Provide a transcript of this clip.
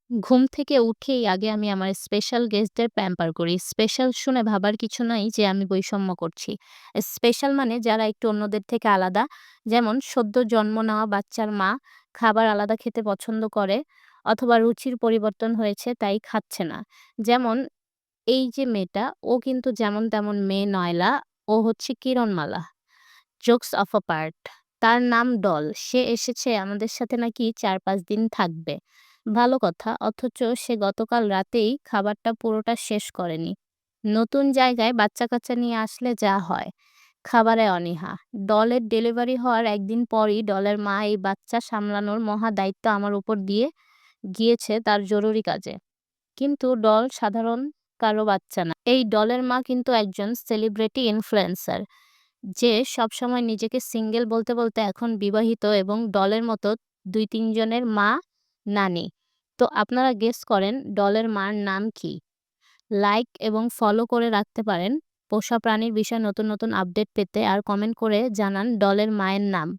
ঘুম থেকে উঠেই আগে আমি আমার স্পেশাল গেস্টদের প্যাম্পার করি। স্পেশাল শুনে ভাবার কিছু নাই যে আমি বৈষম্য করছি। স্পেশাল মানে যারা একটু অন্যদের থেকে আলাদা। যেমন সদ্য জন্ম নেওয়া বাচ্চার মা খাবার আলাদা খেতে পছন্দ করে অথবা রুচির পরিবর্তন হয়েছে তাই খাচ্ছে না। যেমন এই যে মেয়েটা ও কিন্তু যেমন তেমন মেয়ে নয়লা, ও হচ্ছে Kiranmala. Jokes of a part. তার নাম ডল। সে এসেছে আমাদের সাথে নাকি ৪-৫ দিন থাকবে। ভালো কথা। অথচ সে গতকাল রাতেই খাবারটা পুরোটা শেষ করেনি। নতুন জায়গায় বাচ্চা-কাচ্চা নিয়ে আসলে যা হয়। খাবারে অনীহা। ডলের ডেলিভারি হওয়ার একদিন পরই ডলের মা এই বাচ্চা সামলানোর মহা দায়িত্ব আমার উপর দিয়ে গিয়েছে তার জরুরি কাজে। কিন্তু ডল সাধারণ কারো বাচ্চা না। এই ডলের মা কিন্তু একজন সেলিব্রিটি ইনফ্লুয়েন্সার। যে সবসময় নিজেকে সিঙ্গেল বলতে, বলতে এখন বিবাহিত এবং ডলের মতো ২-৩ জনের মা, নানী। তো আপনারা গেস করেন ডলের মার নাম কি? লাইক এবং ফলো করে রাখতে পারেন পোষা প্রাণীর বিষয়ে নতুন, নতুন আপডেট পেতে আর কমেন্ট করে জানান ডলের মায়ের নাম।